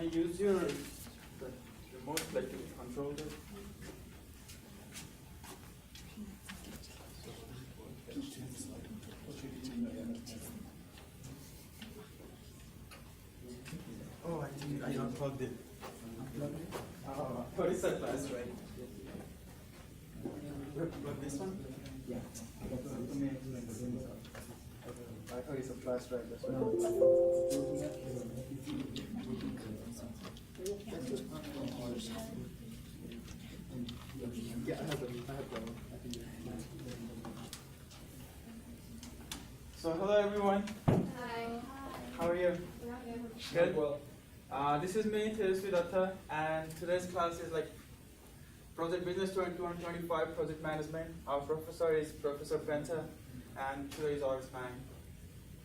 I use your remote like to control it? Oh, I think I unplugged it. Oh, what is that class, right? But this one? Yeah. I thought it's a flash drive, that's why. Yeah, I have one. So hello everyone. Hi. How are you? Good. Well, This is me, Tejaswi Datta, and today's class is like Project Business 2025 Project Management. Our professor is Professor Penta, and today is ours mine.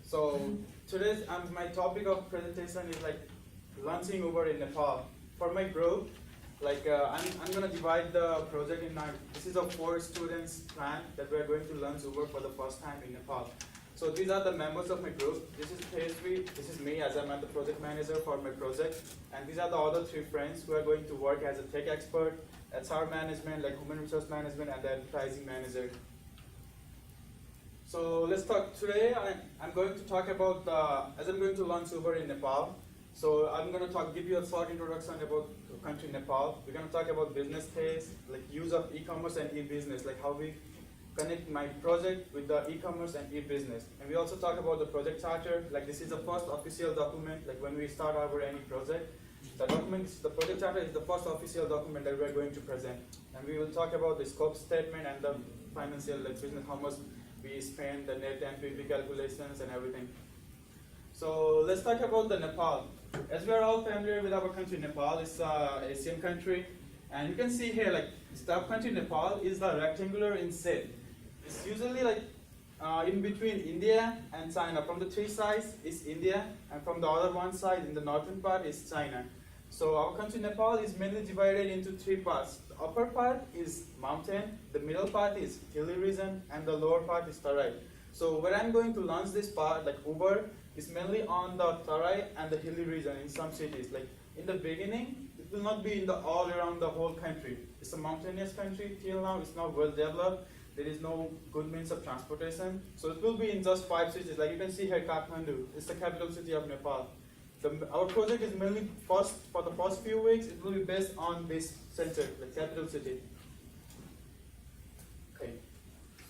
So today's my topic of presentation is like launching Uber in Nepal. For my group, like I'm gonna divide the project in nine. This is a 4 students plan that we're going to launch Uber for the first time in Nepal. So these are the members of my group. This is Tejaswi, this is me as I'm the project manager for my project. And these are the other 3 friends who are going to work as a tech expert, HR management, like human resource management, and then pricing manager. So let's talk, today I'm going to talk about, as I'm going to launch Uber in Nepal. So I'm going to give you a short introduction about the country Nepal. We're going to talk about business case, like use of e-commerce and e-business, like how we connect my project with the e-commerce and e-business. And we also talk about the project charter, like this is the first official document, like when we start our any project. The project charter is the first official document that we're going to present. And we will talk about the scope statement and the financial, like business, how much we spend, the net NPV calculations and everything. So let's talk about the Nepal. As we are all familiar with our country, Nepal is an Asian country. And you can see here, like, the country Nepal is the rectangular in shape. It's usually like in between India and China. From the 3 sides is India, and from the other one side in the northern part is China. So our country Nepal is mainly divided into 3 parts. The upper part is mountain, the middle part is hilly region, and the lower part is Tarai. So where I'm going to launch this part, like Uber, is mainly on the Tarai and the hilly region in some cities. Like in the beginning, it will not be in the all around the whole country. It's a mountainous country. Till now, it's not well developed. There is no good means of transportation. So it will be in just 5 cities. Like you can see here, Kathmandu. It's the capital city of Nepal. Our project is mainly for the first few weeks, it will be based on this center, the capital city. Okay.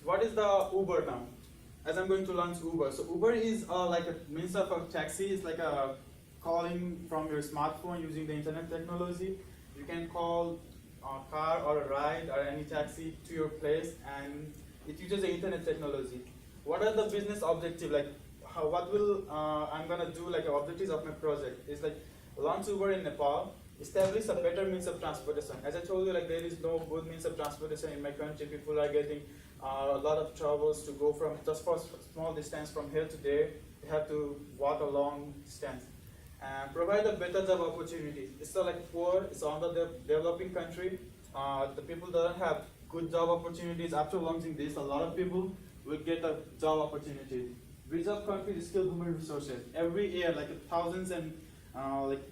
What is the Uber now? As I'm going to launch Uber. So Uber is like a means of a taxi. It's like a calling from your smartphone using the internet technology. You can call a car or a ride or any taxi to your place, and it uses the internet technology. What are the business objective? Like what will I'm gonna do? Like objectives of my project is like launch Uber in Nepal, establish a better means of transportation. As I told you, like there is no good means of transportation in my country. People are getting a lot of troubles to go from just for small distance from here to there. They have to walk a long distance. And provide a better job opportunities. It's like poor, it's under the developing country. The people don't have good job opportunities. After launching this, a lot of people will get a job opportunity. Reserve country is still human resources. Every year, like thousands and like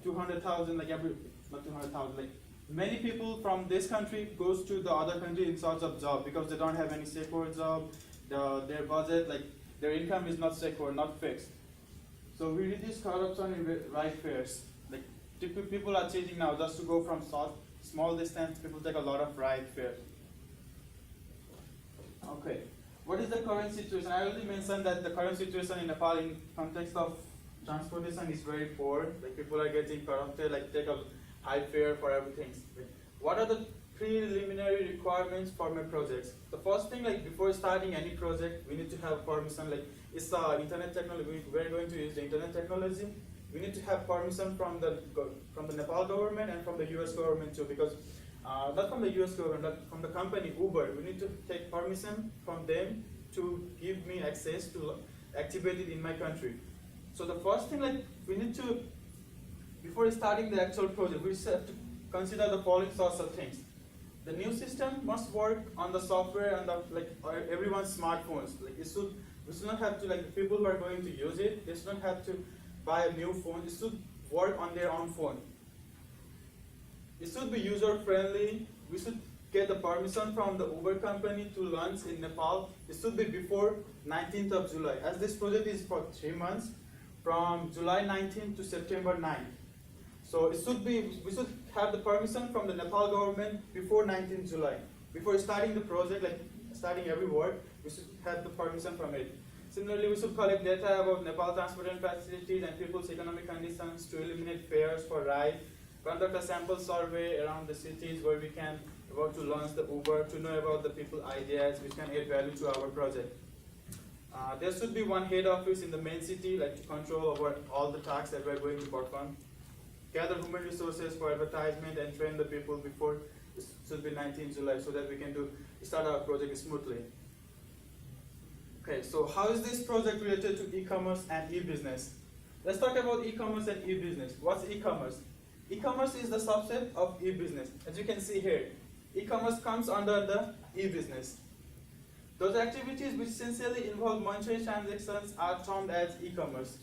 200,000, like not 200,000, like many people from this country goes to the other country in search of job because they don't have any secure job. Their budget, like their income is not secure, not fixed. So we reduce corruption in ride fares. Like people are changing now just to go from small distance. People take a lot of ride fares. Okay, what is the current situation? I already mentioned that the current situation in Nepal in context of transportation is very poor. Like people are getting corrupted. Like take a high fare for everything. Like, what are the preliminary requirements for my projects? The first thing, like before starting any project, we need to have permission. Like it's internet technology. We're going to use the internet technology. We need to have permission from the Nepal government and from the US government too, because not from the US government, but from the company Uber. We need to take permission from them to give me access to activate it in my country. So the first thing, like we need to, before starting the actual project, we have to consider the following sorts of things. The new system must work on the software and everyone's smartphones. Like we should not have to, like the people who are going to use it, they should not have to buy a new phone. It should work on their own phone. It should be user friendly. We should get the permission from the Uber company to launch in Nepal. It should be before 19th of July, as this project is for 3 months, from July 19th to September 9th. So it should be, we should have the permission from the Nepal government before 19th July. Before starting the project, like starting every work, we should have the permission from it. Similarly, we should collect data about Nepal transportation facilities and people's economic conditions to eliminate fares for ride, conduct a sample survey around the cities where we can about to launch the Uber, to know about the people ideas which can add value to our project. There should be one head office in the main city, like to control over all the tasks that we're going to perform. Gather human resources for advertisement and train the people before it should be 19th July so that we can start our project smoothly. Okay, so how is this project related to e-commerce and e-business? Let's talk about e-commerce and e-business. What's e-commerce? E-commerce is the subset of e-business. As you can see here, e-commerce comes under the e-business. Those activities which essentially involve monetary transactions are termed as e-commerce.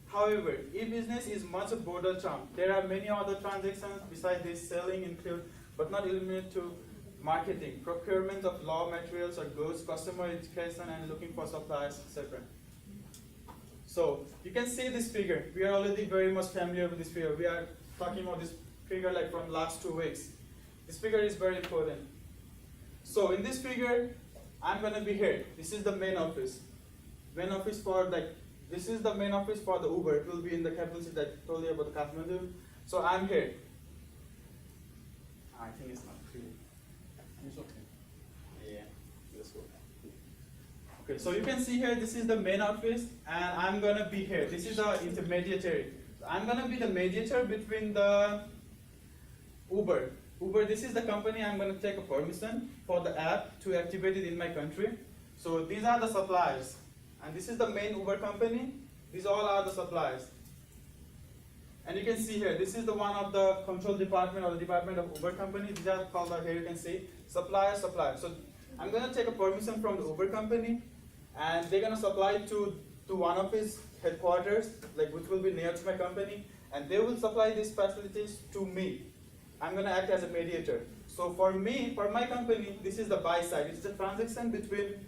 However, e-business is much broader term. There are many other transactions besides this. Selling include, but not limited to, marketing, procurement of raw materials or goods, customer education, and looking for suppliers, etc. So you can see this figure. We are already very much familiar with this figure. We are talking about this figure like from last 2 weeks. This figure is very important. So in this figure, I'm gonna be here. This is the main office. Main office for this is the main office for the Uber. It will be in the capital city that I told you about, the Kathmandu. So I'm here. I think it's not clear. It's okay. Yeah, let's go. Okay, so you can see here, this is the main office, and I'm gonna be here. This is the intermediary. So I'm gonna be the mediator between the Uber. Uber, this is the company. I'm gonna take a permission for the app to activate it in my country. So these are the suppliers. And this is the main Uber company. These all are the suppliers. And you can see here, this is the one of the control department or the department of Uber company. These are called, here you can see, supplier. So I'm gonna take a permission from the Uber company, and they're gonna supply it to one of his headquarters, like which will be near to my company, and they will supply these facilities to me. I'm gonna act as a mediator. So for me, for my company, this is the buy side. It's the transaction between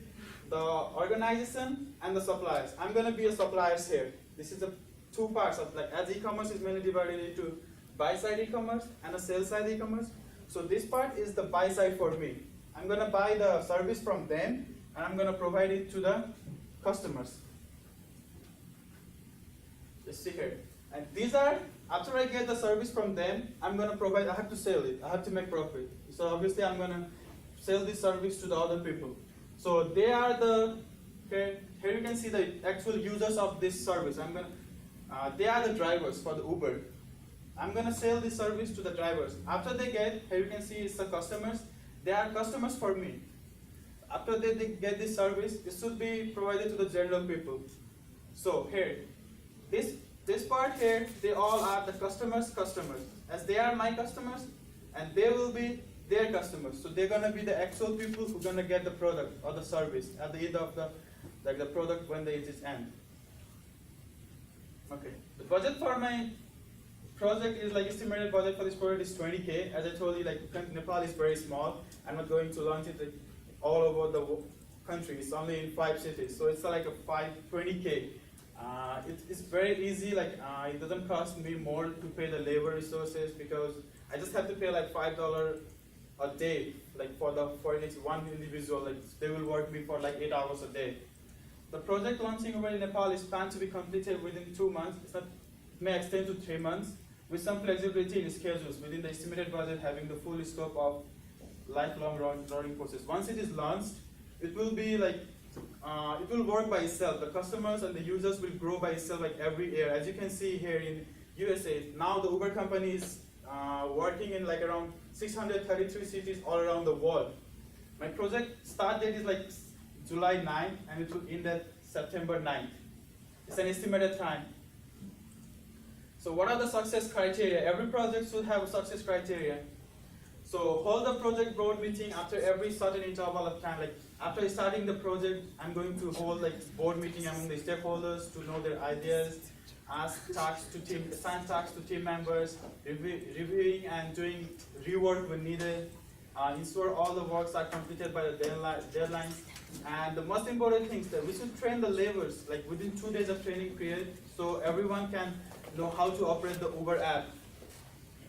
the organization and the suppliers. I'm gonna be a suppliers here. This is the two parts of, like, as e-commerce is mainly divided into buy side e-commerce and a sell side e-commerce. So this part is the buy side for me. I'm gonna buy the service from them and I'm gonna provide it to the customers. Just see here. And these are, after I get the service from them, I'm gonna provide, I have to sell it. I have to make profit. So obviously I'm gonna sell this service to the other people. So they are the, here you can see the actual users of this service. They are the drivers for the Uber. I'm gonna sell this service to the drivers. After they get, here you can see it's the customers. They are customers for me. After they get this service, it should be provided to the general people. So here, this part here, they all are the customers' customers. As they are my customers, and they will be their customers. So they're gonna be the actual people who are gonna get the product or the service at the end of the product when it is end. Okay. The budget for my project is, like, estimated budget for this project is 20K. As I told you, like, Nepal is very small. I'm not going to launch it all over the country. It's only in 5 cities, so it's like a 20K. It's very easy. Like, it doesn't cost me more to pay the labor resources because I just have to pay like $5 a day, like for each one individual. Like, they will work me for like 8 hours a day. The project launching over in Nepal is planned to be completed within 2 months. It may extend to 3 months with some flexibility in schedules within the estimated budget, having the full scope of lifelong learning process. Once it is launched, it will be like, it will work by itself. The customers and the users will grow by itself like every year. As you can see here in USA, now the Uber company is working in like around 633 cities all around the world. My project start date is like July 9th and it will end at September 9th. It's an estimated time. So what are the success criteria? Every project should have a success criteria. So hold the project board meeting after every certain interval of time. Like, after starting the project, I'm going to hold like board meeting among the stakeholders to know their ideas. assign tasks to team members, reviewing and doing rework when needed, ensure all the works are completed by the deadlines. And the most important thing is that we should train the laborers like within 2 days of training period, so everyone can know how to operate the Uber app.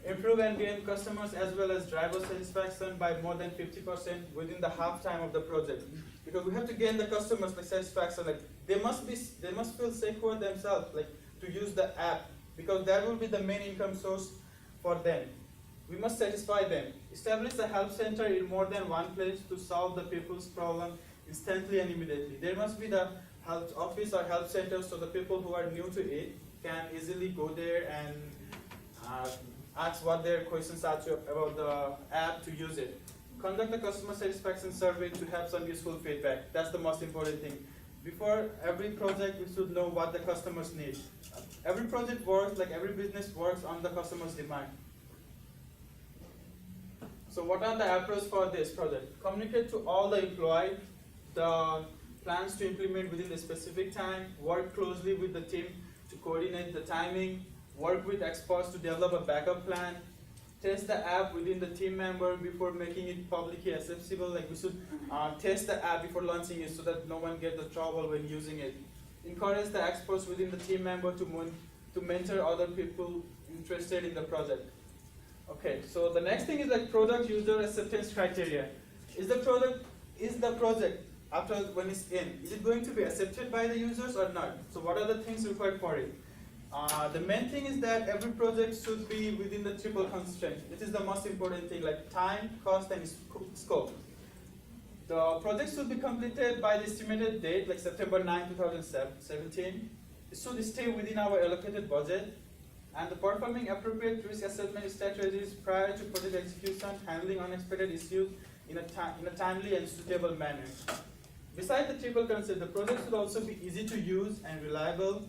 Improve and gain customers as well as driver satisfaction by more than 50% within the half time of the project. Because we have to gain the customers by satisfaction. Like they must feel secure themselves, like to use the app, because that will be the main income source for them. We must satisfy them. Establish a help center in more than one place to solve the people's problem instantly and immediately. There must be the health office or help center so the people who are new to it can easily go there and ask what their questions are about the app to use it. Conduct a customer satisfaction survey to have some useful feedback. That's the most important thing. Before every project, we should know what the customers need. Every project works, like every business works on the customer's demand. So what are the approach for this project? Communicate to all the employees the plans to implement within the specific time, work closely with the team to coordinate the timing, work with experts to develop a backup plan, test the app within the team member before making it publicly accessible. Like we should test the app before launching it so that no one gets the trouble when using it. Encourage the experts within the team member to mentor other people interested in the project. Okay, so the next thing is like product user acceptance criteria. Is the project after when it's in, is it going to be accepted by the users or not? So what are the things required for it? The main thing is that every project should be within the triple constraint. This is the most important thing, like time, cost, and scope. The project should be completed by the estimated date, like September 9, 2017. It should stay within our allocated budget, and the performing appropriate risk assessment strategies prior to project execution, handling unexpected issues in a timely and suitable manner. Besides the triple concept, the project should also be easy to use and reliable,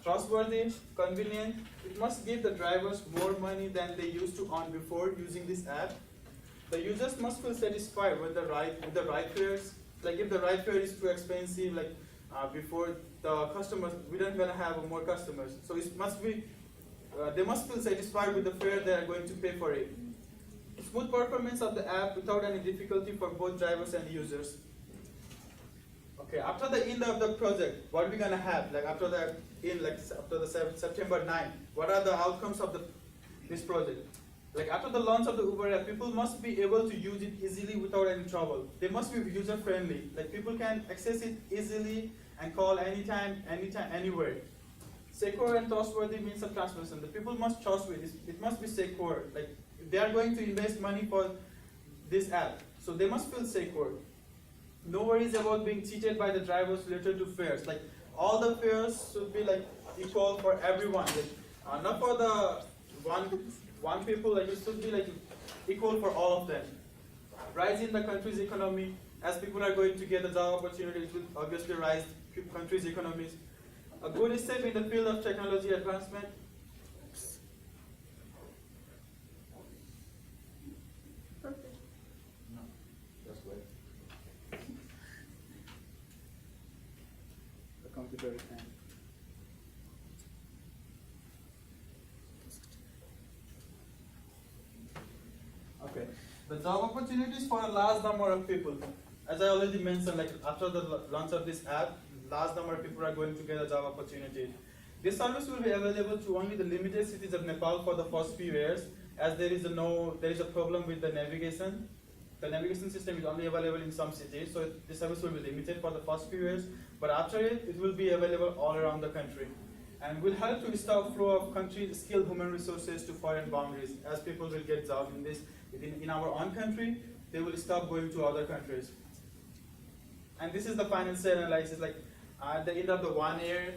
trustworthy, convenient. It must give the drivers more money than they used to earn before using this app. The users must feel satisfied with the ride fares. Like if the ride fare is too expensive, like before the customers, we don't gonna have more customers. So it must be, they must feel satisfied with the fare they are going to pay for it. Smooth performance of the app without any difficulty for both drivers and users. Okay, after the end of the project, what are we gonna have? Like after the September 9, what are the outcomes of this project? Like after the launch of the Uber app, people must be able to use it easily without any trouble. They must be user friendly. Like people can access it easily and call anytime, anywhere. Secure and trustworthy means of transmission. The people must trust with it. It must be secure. Like if they are going to invest money for this app, so they must feel secure. No worries about being cheated by the drivers related to fares. Like all the fares should be like equal for everyone. Like, not for the one people. Like it should be like equal for all of them. Rise in the country's economy. As people are going to get the job opportunities, it will obviously rise country's economies. A good step in the field of technology advancement. Perfect. No, that's great. The computer is hanging. Okay. The job opportunities for a large number of people. As I already mentioned, like after the launch of this app, large number of people are going to get a job opportunity. This service will be available to only the limited cities of Nepal for the first few years, as there is a problem with the navigation. The navigation system is only available in some cities, so this service will be limited for the first few years. But after it will be available all around the country, and will help to stop flow of country skilled human resources to foreign boundaries. As people will get jobs in this in our own country, they will stop going to other countries. And this is the financial analysis. Like at the end of the 1 year,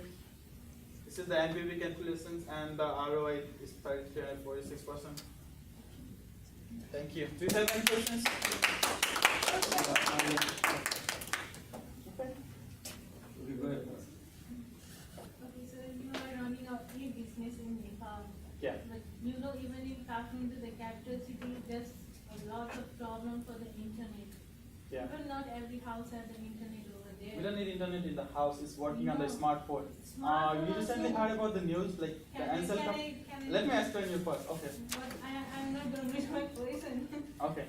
this is the NPV calculations, and the ROI is 346%. Thank you. Do you have any questions? Okay. Okay, so you are running a business in Nepal. Yeah. But even in talking to the capital city, there's a lot of problem for the internet. Yeah. Even not every house has an internet over there. We don't need internet in the house. It's working on the No. smartphone. Smartphone You recently also- heard about the news, like the Ansel Let me explain you first. Okay. But I'm not done with my question. Okay.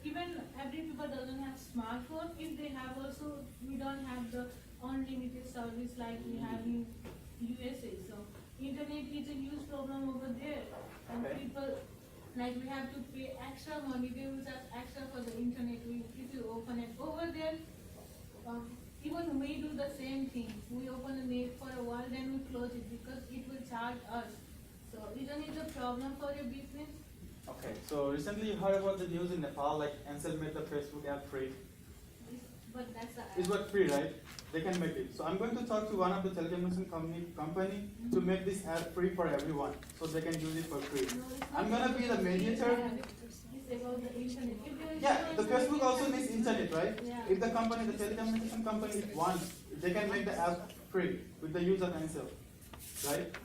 Even every people doesn't have smartphone. If they have also, we don't have the unlimited service like we have in USA. So internet is a huge problem over there, and Okay. people like we have to pay extra money. They will charge extra for the internet. If you open it over there, even we do the same thing. We open the net for a while, then we close it because it will charge us. So isn't it a problem for your business? Okay. So recently you heard about the news in Nepal, like Ansel made the Facebook app free. But that's the It's what free, right? They can make it. So I'm going to talk to one of the telecommunication company to make this app free for everyone, so they can use it for free. No, it's not I'm gonna be the mediator. It's about the internet. If there is Yeah, no the Facebook internet, also needs internet, right? Yeah. If the company, the telecommunication company wants, they can make the app free with the use of Ansel, right?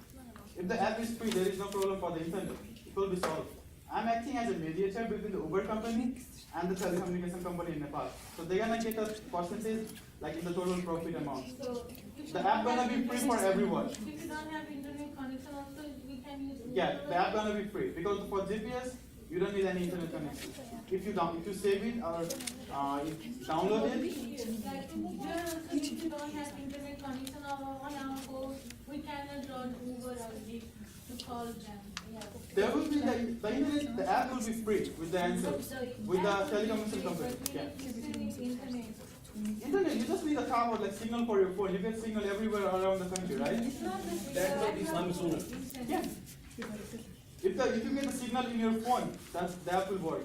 If the app is free, there is no problem for the internet. It will be solved. I'm acting as a mediator between the Uber company and the telecommunication company in Nepal. So they're gonna get a percentage like in the total profit amount. So if The you app don't gonna have be free internet- for everyone. If you don't have internet connection also, we can use. Yeah, Uber. the app gonna be free because for GPS you don't need any internet connection. If you save it or download it, Like here also, if you don't have internet connection on our phone, we cannot run Uber or Lyft to call them. Yeah. there will be the internet, the app will be free with the Ansel, with the telecommunication company. Yeah. You still need internet. Internet, you just need a tower like signal for your phone. You get signal everywhere around the country, right? It's not the signal, That's what it's is not Samsung. internet. Yeah. If you get the signal in your phone, the app will work.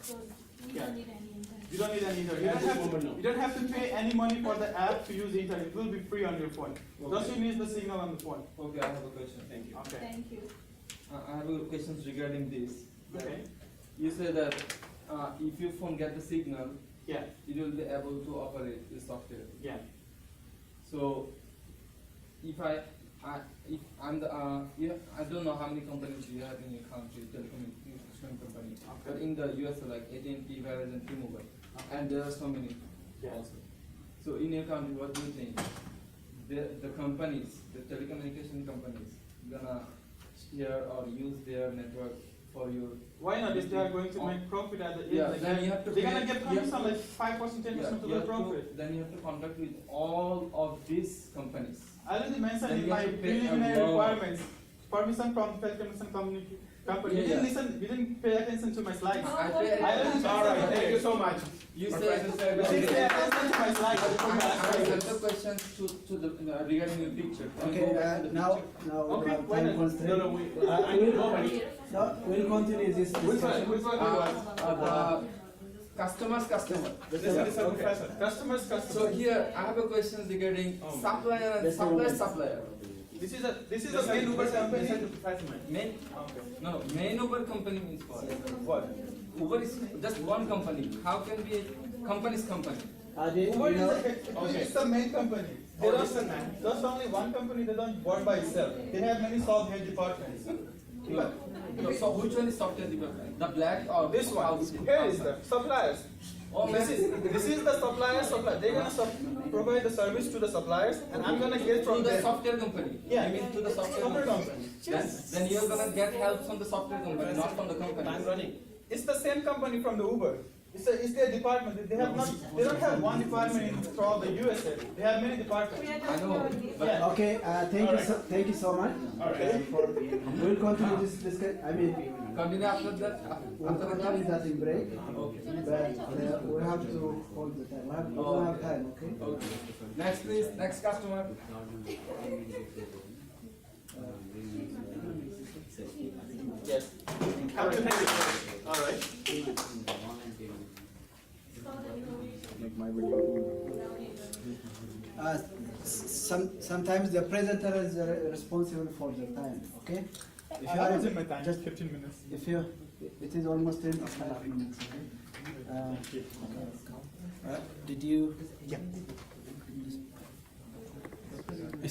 So we Yeah. don't need any internet. You don't need any internet. You don't have to pay any money for the app to use the internet. It will be free on your phone. Just you need the signal on the phone. Okay, I have a question. Thank you. Okay. Thank you. I have a questions regarding this. That Okay. You say that if your phone get the signal, Yeah. it will be able to operate the software. Yeah. So if I'm the I don't know how many companies you have in your country, telecommunication company. Okay. But in the US, like AT&T, Verizon, T-Mobile, and there are so many Yeah. also. So in your country, what do you think? The companies, the telecommunication companies, gonna share or use their network for your? Why not? If they are going to make profit at the end, Yeah, like then you have to they're gonna pay- get you have commission to- like 5%, 10% of you the have profit. then you have to contact with all of these companies. I already mentioned Then in you my have to pay a preliminary lot. requirements, permission from the telecommunication company. Yeah, You didn't listen, you didn't pay attention to my slides. Oh, I okay. pay- I already All right, thank you so much. You My said question said You didn't pay attention to my slides. before you asked I me. have the questions to the regarding your picture. Can you Okay, go back to the now picture? we Okay, have why time not? constraint. No, I need nobody. No, we'll continue this Which one, discussion. which one do you want? The customer. This is the professor. Customers. So here I have a question regarding Oh. supplier and Just a moment. supplier. This is a This main Uber This company. is the professor, man. Main no main Uber company means what? What? Uber is just one company. How can be company's company? Uber is Okay. it's the main company. They Oh, don't, listen, man. there's only one company. They don't work by itself. They have many software departments. No, so which one is software development? The black or This one. house- Here is the suppliers. Oh, This is the supplier. They're gonna provide the service to the suppliers, and I'm gonna get to from the them. software company. Yeah. You mean to the software Software company. company. Then you're gonna get help from the software company, not from the company. I'm running. It's the same company from the Uber. It's their department. They don't have one department in throughout the USA. They have many departments. I know, but Yeah. Okay, thank you so much. All right. We'll continue this discussion. I mean, continue after that. we'll After continue that. that in break, Okay. but we have to hold the time. We don't have time, okay? Okay. Next, please. Next customer. Yes. All right, thank you. All right. Sometimes the presenter is responsible for the time, okay? If you are, my time. just 15 minutes. if you, it is almost 10 of 5 minutes, okay? Did you? Yeah.